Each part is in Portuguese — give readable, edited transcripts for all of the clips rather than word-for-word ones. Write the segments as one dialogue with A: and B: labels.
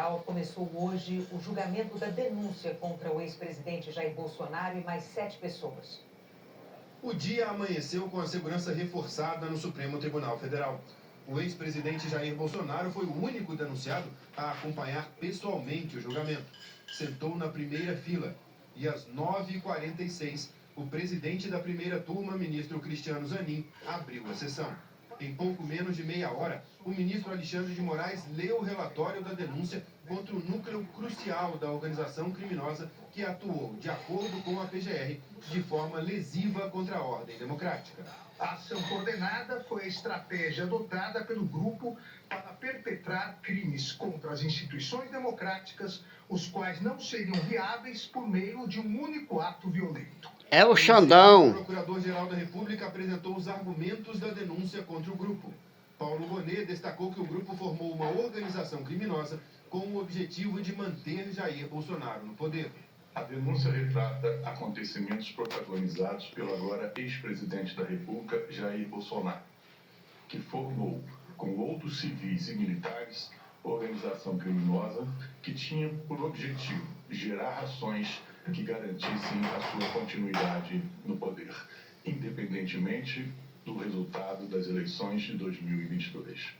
A: Federal começou hoje o julgamento da denúncia contra o ex-presidente Jair Bolsonaro e mais 7 pessoas.
B: O dia amanheceu com a segurança reforçada no Supremo Tribunal Federal. O ex-presidente Jair Bolsonaro foi o único denunciado a acompanhar pessoalmente o julgamento. Sentou na primeira fila e às 9h46, o presidente da primeira turma, ministro Cristiano Zanin, abriu a sessão. Em pouco menos de meia hora, o ministro Alexandre de Moraes leu o relatório da denúncia contra o núcleo crucial da organização criminosa que atuou, de acordo com a PGR, de forma lesiva contra a ordem democrática.
C: A ação coordenada foi a estratégia adotada pelo grupo para perpetrar crimes contra as instituições democráticas, os quais não seriam viáveis por meio de um único ato violento.
D: É o Xandão.
B: O Procurador-Geral da República apresentou os argumentos da denúncia contra o grupo. Paulo Bonet destacou que o grupo formou uma organização criminosa com o objetivo de manter Jair Bolsonaro no poder.
E: A denúncia retrata acontecimentos protagonizados pelo agora ex-presidente da República, Jair Bolsonaro, que formou, com outros civis e militares, organização criminosa que tinha por objetivo gerar ações que garantissem a sua continuidade no poder, independentemente do resultado das eleições de 2022.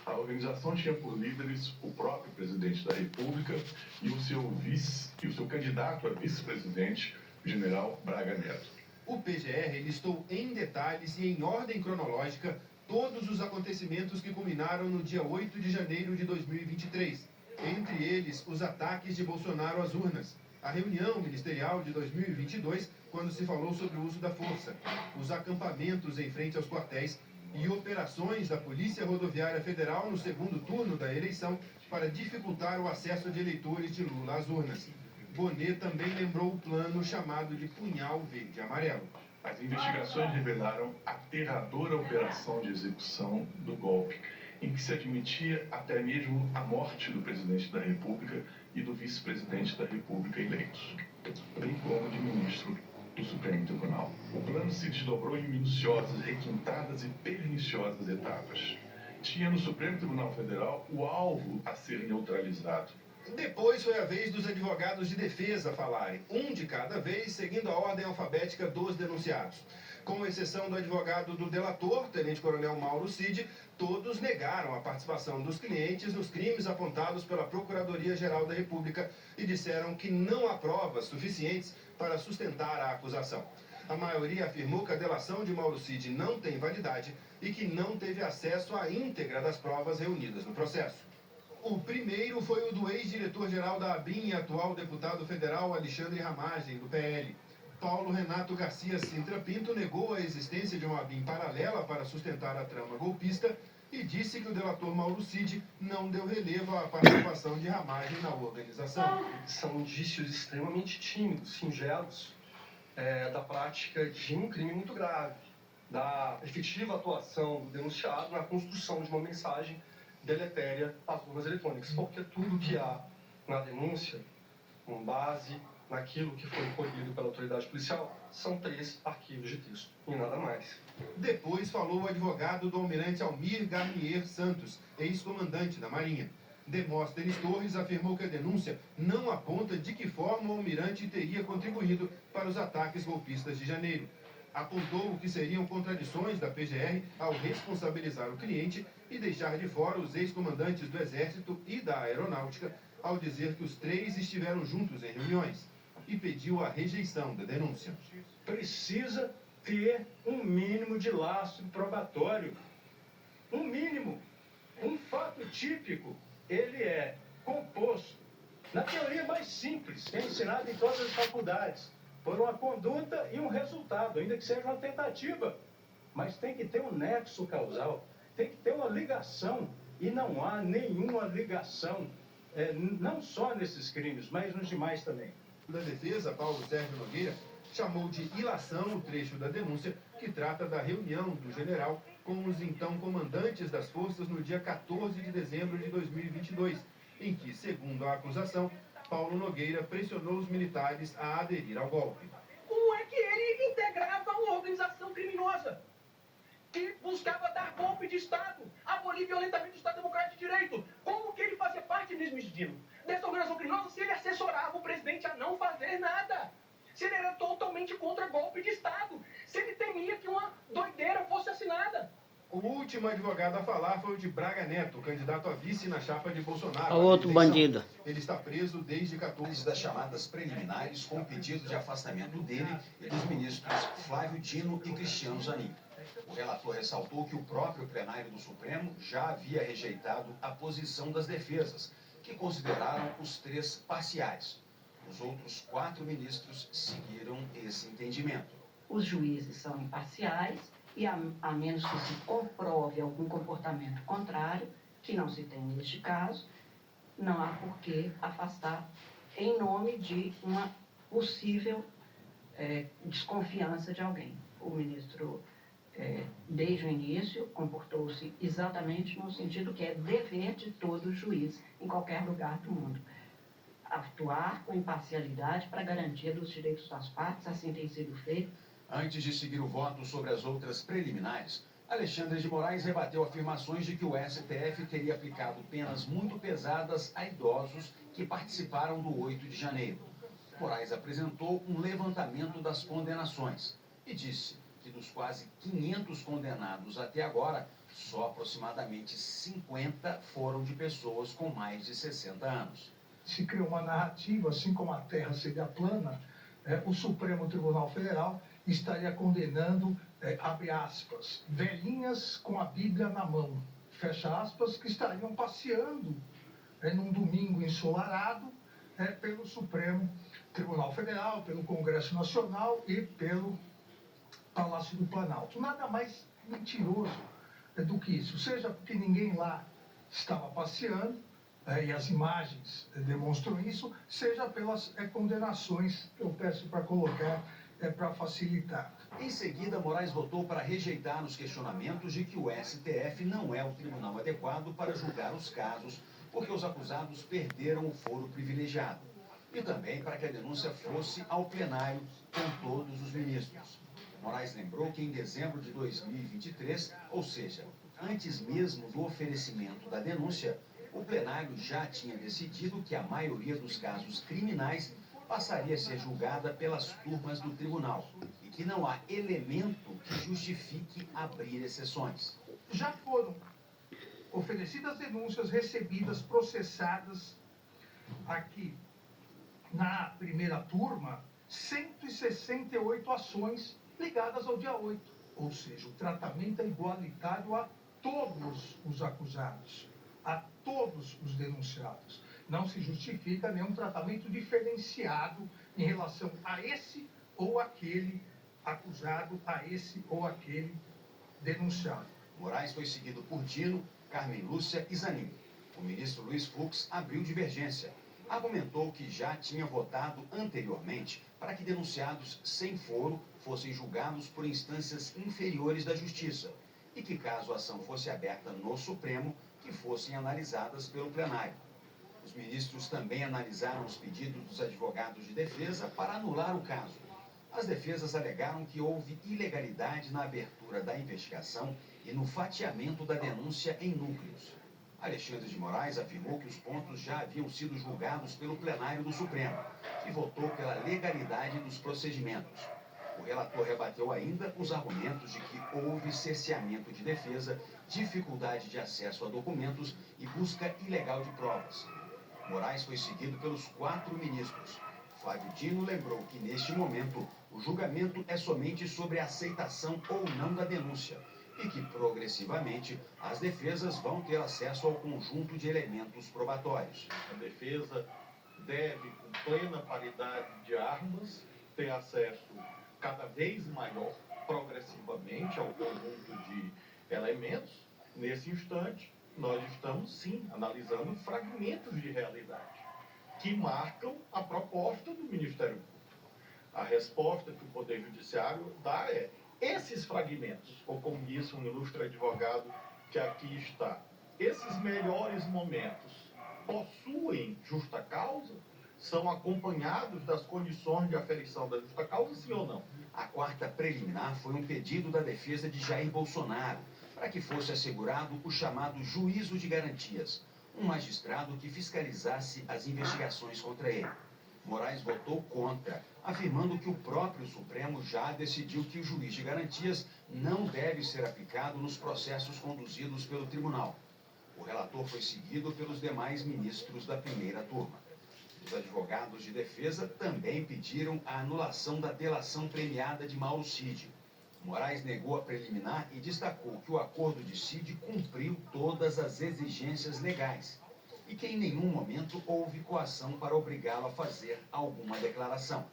E: A organização tinha por líderes o próprio presidente da República e o seu candidato a vice-presidente, o general Braga Neto.
B: O PGR listou em detalhes e em ordem cronológica todos os acontecimentos que culminaram no dia 8 de janeiro de 2023. Entre eles, os ataques de Bolsonaro às urnas, a reunião ministerial de 2022, quando se falou sobre o uso da força, os acampamentos em frente aos quartéis e operações da Polícia Rodoviária Federal no segundo turno da eleição para dificultar o acesso de eleitores de Lula às urnas. Bonet também lembrou o plano chamado de Punhal Verde e Amarelo.
E: As investigações revelaram a aterradora operação de execução do golpe, em que se admitia até mesmo a morte do presidente da República e do vice-presidente da República eleitos, bem como de ministro do Supremo Tribunal. O plano se desdobrou em minuciosas, requintadas e perniciosas etapas. Tinha no Supremo Tribunal Federal o alvo a ser neutralizado.
B: Depois foi a vez dos advogados de defesa falarem, um de cada vez, seguindo a ordem alfabética dos denunciados. Com exceção do advogado do delator, tenente-coronel Mauro Cid, todos negaram a participação dos clientes nos crimes apontados pela Procuradoria-Geral da República e disseram que não há provas suficientes para sustentar a acusação. A maioria afirmou que a delação de Mauro Cid não tem validade e que não teve acesso à íntegra das provas reunidas no processo. O primeiro foi o do ex-diretor-geral da ABIN e atual deputado federal Alexandre Ramagem, do PL. Paulo Renato Garcia Sintra Pinto negou a existência de uma ABIN paralela para sustentar a trama golpista e disse que o delator Mauro Cid não deu relevo à participação de Ramagem na organização.
F: São indícios extremamente tímidos, singelos, da prática de um crime muito grave, da efetiva atuação do denunciado na construção de uma mensagem deletéria às urnas eletrônicas, porque tudo que há na denúncia, com base naquilo que foi colhido pela autoridade policial, são 3 arquivos de texto e nada mais.
B: Depois falou o advogado do almirante Almir Garnier Santos, ex-comandante da Marinha. Demóstenes Torres afirmou que a denúncia não aponta de que forma o almirante teria contribuído para os ataques golpistas de janeiro. Apontou que seriam contradições da PGR ao responsabilizar o cliente e deixar de fora os ex-comandantes do Exército e da Aeronáutica ao dizer que os 3 estiveram juntos em reuniões e pediu a rejeição da denúncia.
G: Precisa ter um mínimo de lastro probatório. Um mínimo. Um fato típico, ele é composto, na teoria mais simples, que é ensinada em todas as faculdades, por uma conduta e um resultado, ainda que seja uma tentativa. Mas tem que ter um nexo causal, tem que ter uma ligação, e não há nenhuma ligação, não só nesses crimes, mas nos demais também.
B: Da defesa, Paulo Sérgio Nogueira, chamou de ilação o trecho da denúncia que trata da reunião do general com os então comandantes das forças no dia 14 de dezembro de 2022, em que, segundo a acusação, Paulo Nogueira pressionou os militares a aderir ao golpe.
H: Como é que ele integrava uma organização criminosa que buscava dar golpe de Estado, abolir violentamente o Estado Democrático de Direito? Como que ele fazia parte Dino. Dessa organização criminosa se ele assessorava o presidente a não fazer nada. Se ele era totalmente contra golpe de Estado. Se ele temia que uma doideira fosse assinada.
B: O último advogado a falar foi o de Braga Neto, candidato a vice na chapa de Bolsonaro.
D: A outro bandido.
B: Ele está preso desde 14
I: das chamadas preliminares com o pedido de afastamento dele e dos ministros Flávio Dino e Cristiano Zanin. O relator ressaltou que o próprio plenário do Supremo já havia rejeitado a posição das defesas, que consideraram os 3 parciais. Os outros 4 ministros seguiram esse entendimento.
J: Os juízes são imparciais e, a menos que se comprove algum comportamento contrário, que não se tem neste caso, não há por que afastar em nome de uma possível desconfiança de alguém. O ministro, desde o início, comportou-se exatamente no sentido que é dever de todo juiz, em qualquer lugar do mundo, atuar com imparcialidade para a garantia dos direitos das partes, assim tem sido feito.
I: Antes de seguir o voto sobre as outras preliminares, Alexandre de Moraes rebateu afirmações de que o STF teria aplicado penas muito pesadas a idosos que participaram do 8 de janeiro. Moraes apresentou um levantamento das condenações e disse que dos quase 500 condenados até agora, só aproximadamente 50 foram de pessoas com mais de 60 anos.
C: Se criou uma narrativa, assim como a Terra seria plana, o Supremo Tribunal Federal estaria condenando, abre aspas, velhinhas com a Bíblia na mão, fecha aspas, que estariam passeando num domingo ensolarado pelo Supremo Tribunal Federal, pelo Congresso Nacional e pelo Palácio do Planalto. Nada mais mentiroso do que isso, seja porque ninguém lá estava passeando, e as imagens demonstram isso, seja pelas condenações que eu peço para colocar para facilitar.
I: Em seguida, Moraes votou para rejeitar os questionamentos de que o STF não é o tribunal adequado para julgar os casos, porque os acusados perderam o foro privilegiado. E também para que a denúncia fosse ao plenário com todos os ministros. Moraes lembrou que em dezembro de 2023, ou seja, antes mesmo do oferecimento da denúncia, o plenário já tinha decidido que a maioria dos casos criminais passaria a ser julgada pelas turmas do tribunal e que não há elemento que justifique abrir exceções.
C: Já foram oferecidas denúncias, recebidas, processadas aqui na primeira turma, 168 ações ligadas ao dia 8, ou seja, o tratamento é igualitário a todos os acusados, a todos os denunciados. Não se justifica nenhum tratamento diferenciado em relação a esse ou aquele acusado, a esse ou aquele denunciado.
I: Moraes foi seguido por Dino, Carmen Lúcia e Zanin. O ministro Luiz Fux abriu divergência. Argumentou que já tinha votado anteriormente para que denunciados sem foro fossem julgados por instâncias inferiores da Justiça e que, caso a ação fosse aberta no Supremo, que fossem analisadas pelo plenário. Os ministros também analisaram os pedidos dos advogados de defesa para anular o caso. As defesas alegaram que houve ilegalidade na abertura da investigação e no fatiamento da denúncia em núcleos. Alexandre de Moraes afirmou que os pontos já haviam sido julgados pelo plenário do Supremo e votou pela legalidade dos procedimentos. O relator rebateu ainda os argumentos de que houve cerceamento de defesa, dificuldade de acesso a documentos e busca ilegal de provas. Moraes foi seguido pelos 4 ministros. Flávio Dino lembrou que, neste momento, o julgamento é somente sobre a aceitação ou não da denúncia e que, progressivamente, as defesas vão ter acesso ao conjunto de elementos probatórios.
K: A defesa deve, com plena paridade de armas, ter acesso cada vez maior, progressivamente, ao conjunto de elementos. Nesse instante, nós estamos, sim, analisando fragmentos de realidade que marcam a proposta do Ministério Público. A resposta que o Poder Judiciário dá é: esses fragmentos, ou como disse um ilustre advogado que aqui está, esses melhores momentos possuem justa causa? São acompanhados das condições de aferição da justa causa, sim ou não?
I: A 4ª preliminar foi um pedido da defesa de Jair Bolsonaro para que fosse assegurado o chamado juízo de garantias, um magistrado que fiscalizasse as investigações contra ele. Moraes votou contra, afirmando que o próprio Supremo já decidiu que o juiz de garantias não deve ser aplicado nos processos conduzidos pelo tribunal. O relator foi seguido pelos demais ministros da primeira turma. Os advogados de defesa também pediram a anulação da delação premiada de Mauro Cid. Moraes negou a preliminar e destacou que o acordo de Cid cumpriu todas as exigências legais e que em nenhum momento houve coação para obrigá-lo a fazer alguma declaração.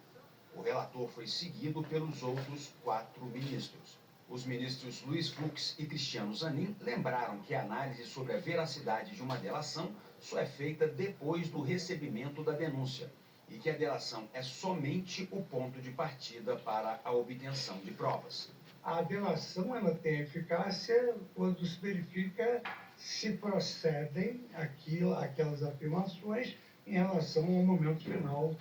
I: O relator foi seguido pelos outros 4 ministros. Os ministros Luiz Fux e Cristiano Zanin lembraram que a análise sobre a veracidade de uma delação só é feita depois do recebimento da denúncia e que a delação é somente o ponto de partida para a obtenção de provas.
D: A delação ela tem eficácia quando se verifica se procedem aquelas afirmações em relação ao momento final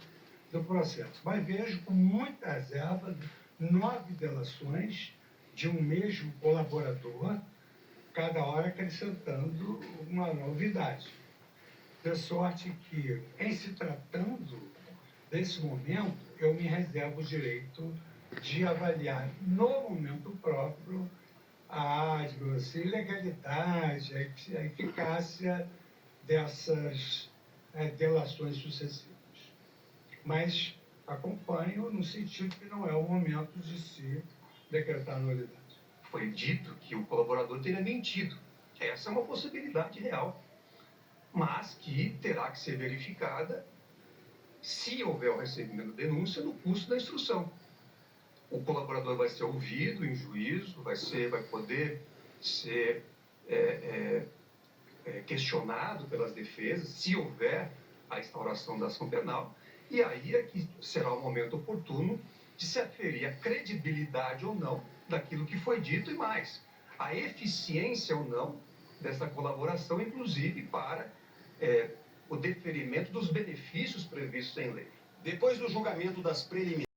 D: do processo. Mas vejo com muita reserva 9 delações de um mesmo colaborador, cada hora acrescentando uma novidade. De sorte que, em se tratando desse momento, eu me reservo o direito de avaliar no momento próprio a legalidade, a eficácia dessas delações sucessivas. Mas acompanho no sentido que não é o momento de se decretar nulidade.
F: Foi dito que o colaborador teria mentido. Essa é uma possibilidade real, mas que terá que ser verificada se houver o recebimento de denúncia no curso da instrução. O colaborador vai ser ouvido em juízo, vai poder ser questionado pelas defesas, se houver a instauração da ação penal, e aí é que será o momento oportuno de se aferir a credibilidade ou não daquilo que foi dito e mais, a eficiência ou não dessa colaboração, inclusive para o deferimento dos benefícios previstos em lei.
I: Depois do julgamento das preliminares,